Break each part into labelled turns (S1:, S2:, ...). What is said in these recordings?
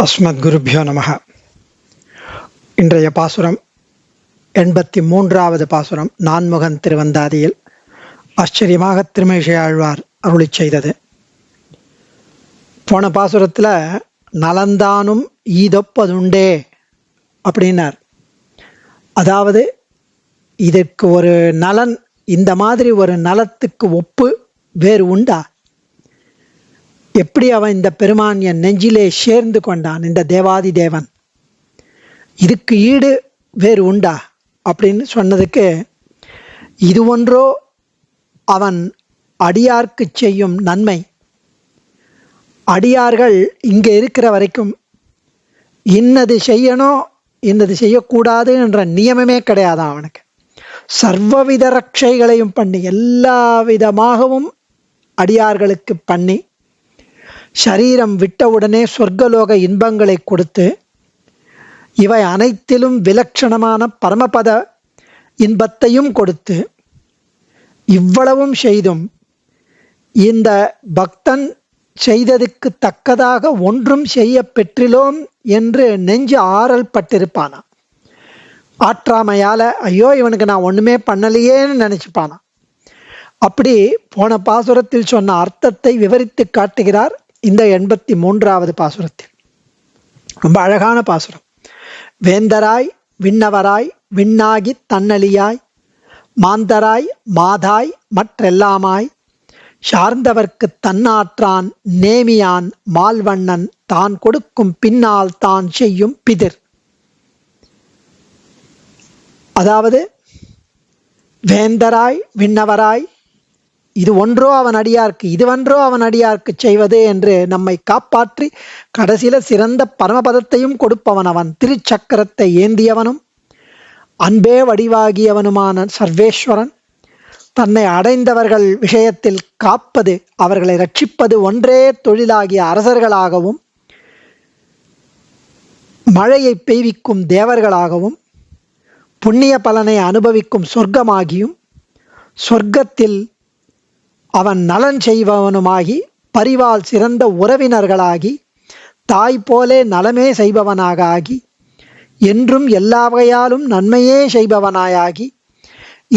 S1: அஸ்மத்குருப்யோ நமஹ. இன்றைய பாசுரம் 83வது பாசுரம். நான்முகன் திருவந்தாதியில் ஆச்சரியமாக திருமேஷை ஆழ்வார் அருளிச் செய்தது. போன பாசுரத்தில் நலந்தானும் ஈதொப்பதுண்டே அப்படின்னார். அதாவது இதற்கு ஒரு நலன், இந்த மாதிரி ஒரு நலத்துக்கு ஒப்பு வேறு உண்டா? எப்படி அவன் இந்த பெருமான் என் நெஞ்சிலே சேர்ந்து கொண்டான், இந்த தேவாதி தேவன், இதுக்கு ஈடு வேறு உண்டா அப்படின்னு சொன்னதுக்கு, இது ஒன்றோ அவன் அடியார்க்கு செய்யும் நன்மை. அடியார்கள் இங்கே இருக்கிற வரைக்கும் இன்னது செய்யணும் இன்னது செய்யக்கூடாது என்ற நியமமே கிடையாதான் அவனுக்கு. சர்வவித ரட்சைகளையும் பண்ணி, எல்லா விதமாகவும் அடியார்களுக்கு பண்ணி, சரீரம் விட்டவுடனே சொர்க்கலோக இன்பங்களை கொடுத்து, இவை அனைத்திலும் விலட்சணமான பரமபத இன்பத்தையும் கொடுத்து, இவ்வளவும் செய்தும் இந்த பக்தன் செய்ததுக்கு தக்கதாக ஒன்றும் செய்ய பெற்றிலோம் என்று நெஞ்சு ஆறல் பட்டிருப்பானா. ஆற்றாமையால ஐயோ இவனுக்கு நான் ஒண்ணுமே பண்ணலையேன்னு நினைச்சுப்பானா. அப்படி போன பாசுரத்தில் சொன்ன அர்த்தத்தை விவரித்து காட்டுகிறார் இந்த 83வது பாசுரத்தில். ரொம்ப அழகான பாசுரம். வேந்தராய் விண்ணவராய் விண்ணாகி தன்னலியாய் மாந்தராய் மாதாய் மற்றெல்லாமாய் சார்ந்தவர்க்கு தன்னாற்றான் நேமியான் மால்வண்ணன் தான் கொடுக்கும் பின்னால் தான் செய்யும் பிதிர். அதாவது வேந்தராய் விண்ணவராய், இது ஒன்றோ அவன் அடியார்க்கு, இதுவன்றோ அவன் அடியார்க்கு செய்வது என்று நம்மை காப்பாற்றி கடைசியில சிறந்த பரமபதத்தையும் கொடுப்பவன் அவன். திருச்சக்கரத்தை ஏந்தியவனும் அன்பே வடிவாகியவனுமான சர்வேஸ்வரன் தன்னை அடைந்தவர்கள் விஷயத்தில் காப்பது, அவர்களை ரட்சிப்பது ஒன்றே தொழிலாகிய அரசர்களாகவும், மழையை பெய்விக்கும் தேவர்களாகவும், புண்ணிய பலனை அனுபவிக்கும் சொர்க்கமாகியும், சொர்க்கத்தில் அவன் நலன் செய்பவனுமாகி, பரிவால் சிறந்த உறவினர்களாகி, தாய் போலே நலமே செய்பவனாக ஆகி, என்றும் எல்லா வகையாலும் நன்மையே செய்பவனாயாகி,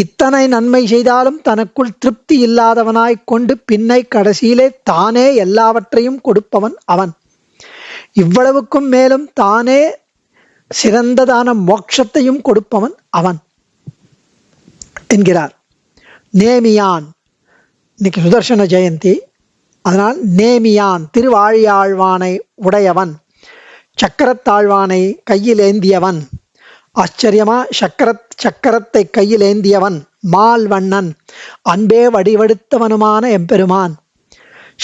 S1: இத்தனை நன்மை செய்தாலும் தனக்குள் திருப்தி இல்லாதவனாய் கொண்டு பின்னை கடைசியிலே தானே எல்லாவற்றையும் கொடுப்பவன் அவன். இவ்வளவுக்கும் மேலும் தானே சிறந்ததான மோட்சத்தையும் கொடுப்பவன் அவன் என்கிறார். நேமியான், இன்னைக்கு சுதர்சன ஜெயந்தி, அதனால் நேமியான் திருவாழியாழ்வானை உடையவன், சக்கரத்தாழ்வானை கையில் ஏந்தியவன், ஆச்சரியமா சக்கரத்தை கையில் ஏந்தியவன், மால்வண்ணன் அன்பே வடிவெடுத்தவனுமான எம்பெருமான்,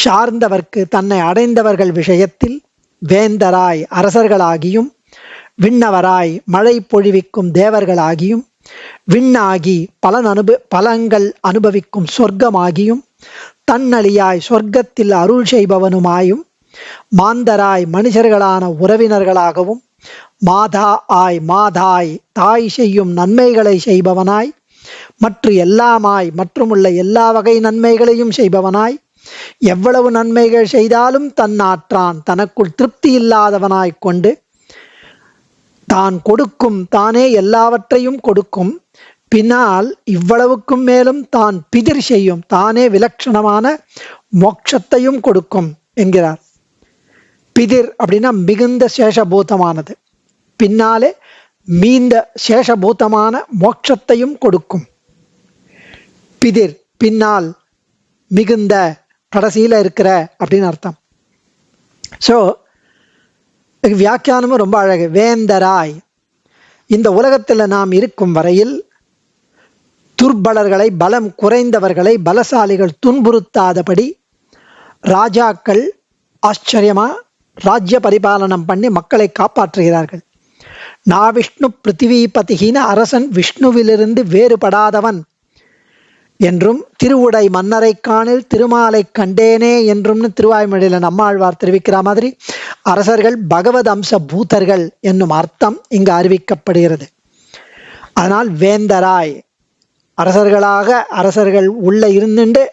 S1: சார்ந்தவர்க்கு தன்னை அடைந்தவர்கள் விஷயத்தில் வேந்தராய் அரசர்களாகியும், விண்ணவராய் மழை பொழிவிக்கும் தேவர்களாகியும், விண்ணாகி பலங்கள் அனுபவிக்கும் சொர்க்கமாகியும், தன்னழியாய் சொர்க்கத்தில் அருள் செய்பவனுமாயும், மாந்தராய் மனுஷர்களான உறவினர்களாகவும், மாதாய் தாய் செய்யும் நன்மைகளை செய்பவனாய், மற்ற எல்லாமாய் மற்றுமுள்ள எல்லா வகை நன்மைகளையும் செய்பவனாய், எவ்வளவு நன்மைகள் செய்தாலும் தன்னாற்றான் தனக்குள் திருப்தி இல்லாதவனாய் கொண்டு, தான் கொடுக்கும் தானே எல்லாவற்றையும் கொடுக்கும், பின்னால் இவ்வளவுக்கும் மேலும் தான் பிதிர் செய்யும், தானே விலட்சணமான மோட்சத்தையும் கொடுக்கும் என்கிறார். பிதிர் அப்படின்னா மிகுந்த சேஷபூதமானது, பின்னாலே மீந்த சேஷபூதமான மோட்சத்தையும் கொடுக்கும். பிதிர் பின்னால் மிகுந்த கடைசியில இருக்கிற அப்படின்னு அர்த்தம். ஸோ வியாக்கியானமும் ரொம்ப அழகு. வேந்தராய், இந்த உலகத்தில் நாம் இருக்கும் வரையில் துர்பலர்களை, பலம் குறைந்தவர்களை பலசாலிகள் துன்புறுத்தாதபடி ராஜாக்கள் ஆச்சரியமா ராஜ்ய பரிபாலனம் பண்ணி மக்களை காப்பாற்றுகிறார்கள். நாவிஷ்ணு பிருத்திவிபதிகின அரசன் விஷ்ணுவிலிருந்து வேறுபடாதவன் என்றும், திருவுடை மன்னரை காணில் திருமாலை கண்டேனே என்றும் திருவாய்மொழியில நம்மாழ்வார் தெரிவிக்கிற மாதிரி அரசர்கள் பகவத் அம்ச பூதர்கள் என்னும் அர்த்தம் இங்கு அறிவிக்கப்படுகிறது. அதனால் வேந்தராய் அரசர்கள் உள்ள இருந்துண்டு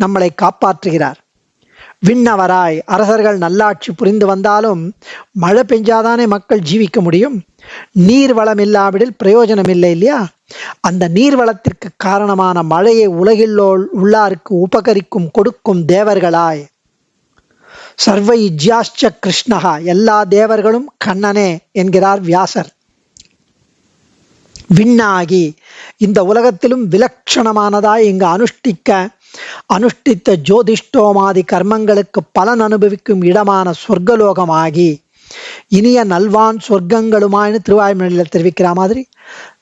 S1: நம்மளை காப்பாற்றுகிறார். விண்ணவராய் அரசர்கள் நல்லாட்சி புரிந்து வந்தாலும் மழை பெஞ்சாதானே மக்கள் ஜீவிக்க முடியும். நீர் வளம் இல்லாவிடில் பிரயோஜனம் இல்லை இல்லையா? அந்த நீர் வளத்திற்கு காரணமான மழையை உலகில் உள்ளாருக்கு உபகரிக்கும் கொடுக்கும் தேவர்களாய் சர்வ இஜ்யாஷ்ச கிருஷ்ணகா, எல்லா தேவர்களும் கண்ணனே என்கிறார் வியாசர். விண்ணாகி இந்த உலகத்திலும் விலட்சணமானதாய் இங்கு அனுஷ்டித்த ஜோதிஷ்டோமாதி கர்மங்களுக்கு பலன் அனுபவிக்கும் இடமான சொர்க்கலோகமாகி இனிய நல்வான் சொர்க்கங்களுமாய்னு திருவாய்மொழியில் தெரிவிக்கிற மாதிரி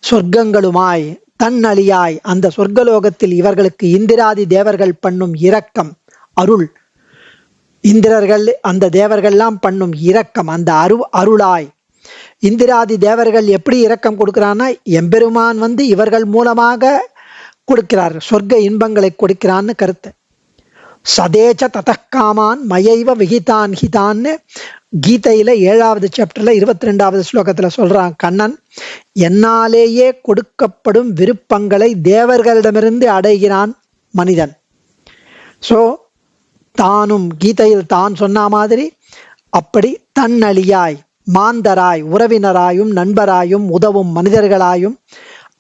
S1: சொர்க்கங்களுமாய் தன்னழியாய் அந்த சொர்க்கலோகத்தில் இவர்களுக்கு இந்திராதி தேவர்கள் பண்ணும் இரக்கம் அருள், இந்திரர்கள் அந்த தேவர்கள்லாம் பண்ணும் இரக்கம் அந்த அருளாய் இந்திராதி தேவர்கள் எப்படி இரக்கம் கொடுக்கிறான்னா எம்பெருமான் வந்து இவர்கள் மூலமாக கொடுக்கிறார், சொர்க்க இன்பங்களை கொடுக்கிறான்னு கருத்து. சதேச்ச ததக்காமான் மயைவ விகிதான் ஹிதான்னு கீதையில 7வது சாப்டர்ல 22வது ஸ்லோகத்துல சொல்றான் கண்ணன். என்னாலேயே கொடுக்கப்படும் விருப்பங்களை தேவர்களிடமிருந்து அடைகிறான் மனிதன். ஸோ தானும் கீதையில் தான் சொன்ன மாதிரி அப்படி தன்னழியாய் மாந்தராய் உறவினராயும் நண்பராயும் உதவும் மனிதர்களாயும்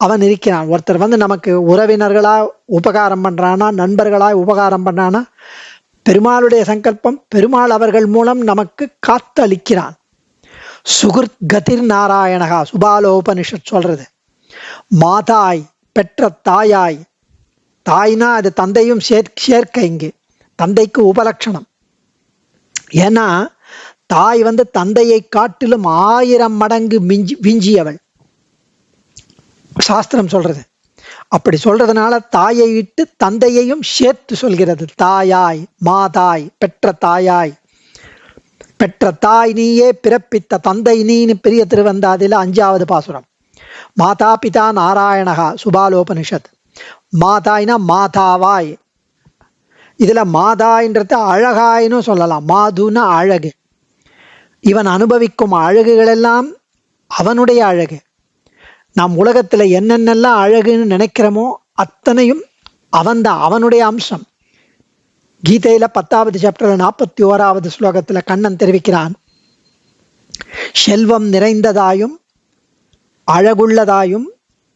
S1: அவன் இருக்கிறான். ஒருத்தர் வந்து நமக்கு உறவினர்களா உபகாரம் பண்றானா நண்பர்களாய் உபகாரம் பண்றானா பெருமாளுடைய சங்கல்பம், பெருமாள் அவர்கள் மூலம் நமக்கு காத்து அளிக்கிறான். சுகிருத் கதிர் நாராயணகா சுபாலோபனிஷத் சொல்றது. மாதாய் பெற்ற தாயாய், தாய்னா அது தந்தையும் சேர்க்க, இங்கு தந்தைக்கு உபலட்சணம். ஏன்னா தாய் வந்து தந்தையை காட்டிலும் 1000 மடங்கு விஞ்சியவள் சாஸ்திரம் சொல்றது. அப்படி சொல்றதுனால தாயை விட்டு தந்தையையும் சேர்த்து சொல்கிறது. தாயாய் மாதாய் பெற்ற தாயாய், பெற்ற தாய் நீயே பிறப்பித்த தந்தை நீன்னு பெரிய திருவந்தாதில 5வது பாசுரம். மாதா பிதா நாராயணகா சுபாலோபனிஷத். மாதாய்னா மாதாவாய், இதுல மாதாயின்றது அழகாயின்னு சொல்லலாம். மாதுன்னா அழகு. இவன் அனுபவிக்கும் அழகுகள் எல்லாம் அவனுடைய அழகு. நாம் உலகத்துல என்னென்னலாம் அழகுன்னு நினைக்கிறோமோ அத்தனையும் அவன்தான், அவனுடைய அம்சம். கீதையில 10வது சாப்டர்ல 41வது ஸ்லோகத்துல கண்ணன் தெரிவிக்கிறான், செல்வம் நிறைந்ததாயும் அழகுள்ளதாயும்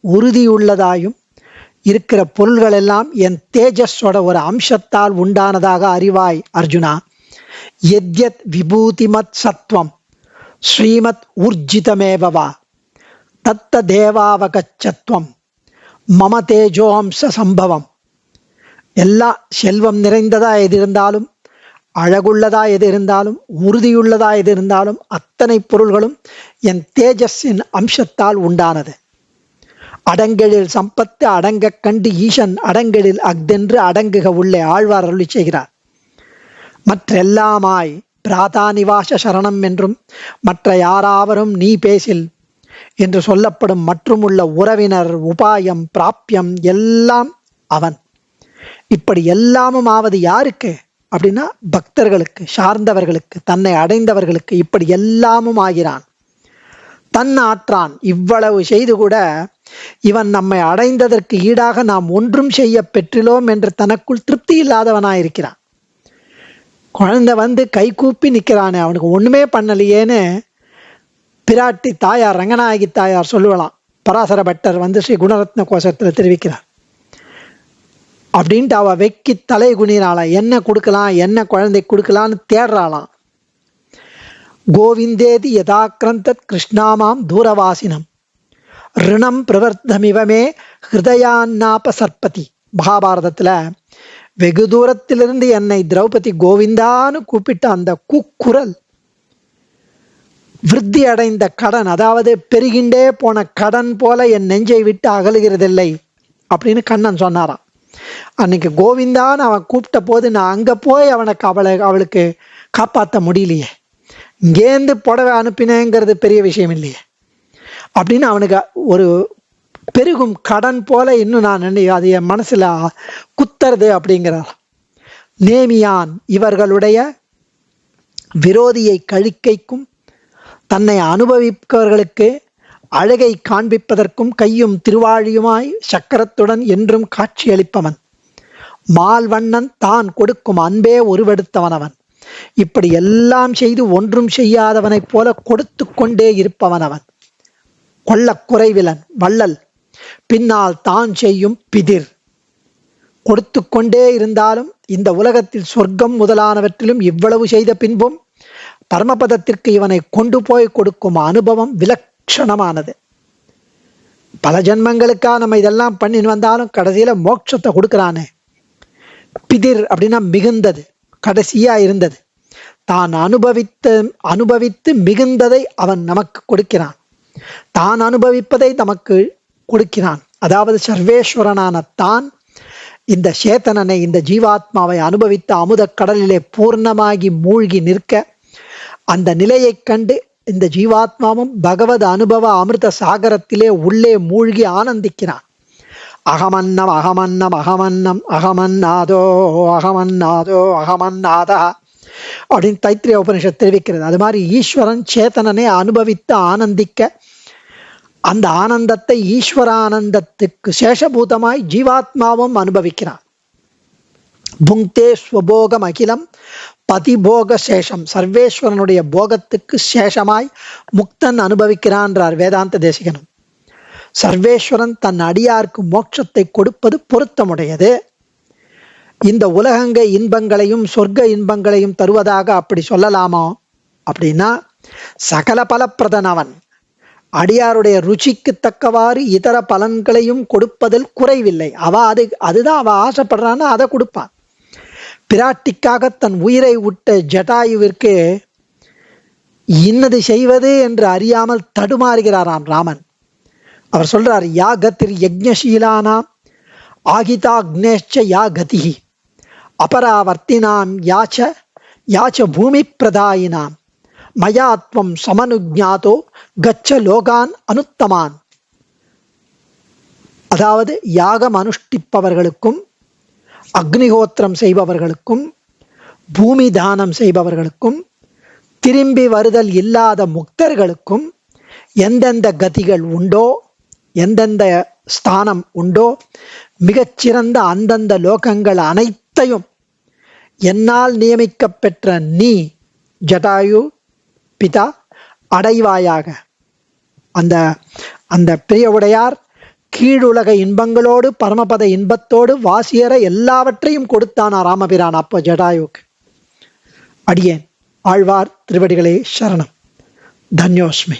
S1: உறுதியுள்ளதாயும் இருக்கிற பொருள்கள் எல்லாம் என் தேஜஸோட ஒரு அம்சத்தால் உண்டானதாக அறிவாய் அர்ஜுனா. யத்யத் விபூதிமத் சத்வம் ஸ்ரீமத் ஊர்ஜிதமேவவா தத்த தேவாவகச்சத்வம் மம தேஜோம்ச சம்பவம். எல்லா செல்வம் நிறைந்ததா எது இருந்தாலும், அழகுள்ளதா எது இருந்தாலும், உறுதியுள்ளதா எது இருந்தாலும் அத்தனை பொருள்களும் என் தேஜஸின் அம்சத்தால் உண்டானது. அடங்கெழில் சம்பத்து அடங்க கண்டு ஈசன் அடங்கெழில் அஃதென்று அடங்குக உள்ளே ஆழ்வார் அருளி செய்கிறார். மற்றெல்லாமாய் பிராதானிவாச சரணம் என்றும் மற்ற யாராவரும் நீ பேசில் என்று சொல்லப்படும் மற்றும் உள்ள உறவினர் உபாயம் பிராப்பியம் எல்லாம் அவன். இப்படி எல்லாமும் ஆவது யாருக்கு அப்படின்னா பக்தர்களுக்கு, சார்ந்தவர்களுக்கு, தன்னை அடைந்தவர்களுக்கு இப்படி எல்லாமும் ஆகிறான். தன் ஆற்றான். இவ்வளவு செய்து கூட இவன் நம்மை அடைந்ததற்கு ஈடாக நாம் ஒன்றும் செய்ய பெற்றிலோம் என்று தனக்குள் திருப்தி இல்லாதவனாயிருக்கிறான். குழந்தை வந்து கை கூப்பி நிற்கிறானே, அவனுக்கு ஒண்ணுமே பண்ணலையேன்னு பிராட்டி தாயார் ரங்கநாயகி தாயார் சொல்லுவலாம். பராசர பட்டர் வந்து ஸ்ரீ குணரத்ன கோஷத்துல தெரிவிக்கிறார். அப்படின்ட்டு அவ வெக்கி தலை குனிறாளாம். என்ன கொடுக்கலாம், என்ன குழந்தை கொடுக்கலான்னு தேடுறாளாம். கோவிந்தேதி யதாக்கிரந்தத் கிருஷ்ணாமாம் தூரவாசினம் ரிணம் பிரவர்த்தமிவமே ஹிருதயான்னாப சற்பதி. மகாபாரதத்துல வெகு தூரத்திலிருந்து என்னை திரௌபதி கோவிந்தான்னு கூப்பிட்ட அந்த கூக்குரல் விருத்தி அடைந்த கடன், அதாவது பெருகின்றே போன கடன் போல என் நெஞ்சை விட்டு அகலுகிறதில்லை அப்படின்னு கண்ணன் சொன்னாராம். அன்னைக்கு கோவிந்தான்னு அவன் கூப்பிட்ட போது நான் அங்க போய் அவளுக்கு காப்பாற்ற முடியலையே, இங்கேருந்து புடவை அனுப்பினேங்கிறது பெரிய விஷயம் இல்லையே அப்படின்னு அவனுக்கு ஒரு பெருகும் கடன் போல இன்னும் நான் அது என் மனசுல குத்துறது அப்படிங்கிறார். நேமியான் இவர்களுடைய விரோதியை கழிக்கைக்கும் தன்னை அனுபவிப்பவர்களுக்கு அழகை காண்பிப்பதற்கும் கையும் திருவாழியுமாய் சக்கரத்துடன் என்றும் காட்சியளிப்பவன். மால்வண்ணன் தான் கொடுக்கும் அன்பே உருவெடுத்தவன் அவன். இப்படி எல்லாம் செய்து ஒன்றும் செய்யாதவனைப் போல கொடுத்து கொண்டே இருப்பவன் அவன். கொள்ளக் குறைவிலன் வள்ளல், பின்னால் தான் செய்யும் பிதிர். கொடுத்து கொண்டே இருந்தாலும் இந்த உலகத்தில் சொர்க்கம் முதலானவற்றிலும் இவ்வளவு செய்த பின்பும் பரமபதத்திற்கு இவனை கொண்டு போய் கொடுக்கும் அனுபவம் விலட்சணமானது. பல ஜென்மங்களுக்கா நம்ம இதெல்லாம் பண்ணி வந்தாலும் கடைசியில மோட்சத்தை கொடுக்கிறானே. பிதிர் அப்படின்னா மிகுந்தது, கடைசியா இருந்தது. தான் அனுபவித்து மிகுந்ததை அவன் நமக்கு கொடுக்கிறான். தான் அனுபவிப்பதை நமக்கு கொடுக்கிறான். அதாவது சர்வேஸ்வரனான தான் இந்த சேத்தனனை, இந்த ஜீவாத்மாவை அனுபவித்த அமுத கடலிலே பூர்ணமாகி மூழ்கி நிற்க, அந்த நிலையை கண்டு இந்த ஜீவாத்மாவும் பகவத் அனுபவ அமிர்த சாகரத்திலே உள்ளே மூழ்கி ஆனந்திக்கிறான். அகமன்னம் அகமன்னம் அகமன்னம் அகமன்னாதோ அகமன்னாதோ அகமன்னாதா அப்படின்னு தைத்திரிய உபனிஷத் தெரிவிக்கிறது. அது மாதிரி ஈஸ்வரன் சேத்தனனை அனுபவித்து ஆனந்திக்க, அந்த ஆனந்தத்தை ஈஸ்வரானந்தத்துக்கு சேஷபூதமாய் ஜீவாத்மாவும் அனுபவிக்கிறான். புங்தே ஸ்வபோகம் அகிலம் பதிபோக சேஷம். சர்வேஸ்வரனுடைய போகத்துக்கு சேஷமாய் முக்தன் அனுபவிக்கிறான்றார் வேதாந்த தேசிகனும். சர்வேஸ்வரன் தன் அடியாருக்கு மோட்சத்தை கொடுப்பது பொருத்தமுடையது. இந்த உலகங்க இன்பங்களையும் சொர்க்க இன்பங்களையும் தருவதாக அப்படி சொல்லலாமா அப்படின்னா, சகல பலப்பிரதன் அவன். அடியாருடைய ருச்சிக்கு தக்கவாறு இதர பலன்களையும் கொடுப்பதில் குறைவில்லை. அதுதான் அவ ஆசைப்படுறான்னு அதை கொடுப்பான். பிராட்டிக்காக தன் உயிரை விட்ட ஜட்டாயுவிற்கு இன்னது செய்வது என்று அறியாமல் தடுமாறுகிறாராம் ராமன். அவர் சொல்றார், யா கதிர் யஜ்ஞசீலானாம் ஆகிதாக்னேச்ச யா கதிஹி அபராவர்த்தினாம் யாச்ச பூமி பிரதாயினாம் மயாத்வம் சமனுஜாதோ கச்ச லோகான் அனுத்தமான். அதாவது யாகம் அனுஷ்டிப்பவர்களுக்கும், அக்னிஹோத்திரம் செய்பவர்களுக்கும், பூமி தானம் செய்பவர்களுக்கும், திரும்பி வருதல் இல்லாத முக்தர்களுக்கும் எந்தெந்த கதிகள் உண்டோ, எந்தெந்த ஸ்தானம் உண்டோ, மிகச்சிறந்த அந்தந்த லோகங்கள் அனைத்தையும் என்னால் நியமிக்க பெற்ற நீ ஜட்டாயு பிதா அடைவாயாக. அந்த அந்த பெரிய உடையார் கீழுலக இன்பங்களோடு பரமபத இன்பத்தோடு வாசியற எல்லாவற்றையும் கொடுத்தானா ராமபிரான் அப்போ ஜடாயுக்கு. அடியேன் ஆழ்வார் திருவடிகளே சரணம். தன்யோஸ்மி.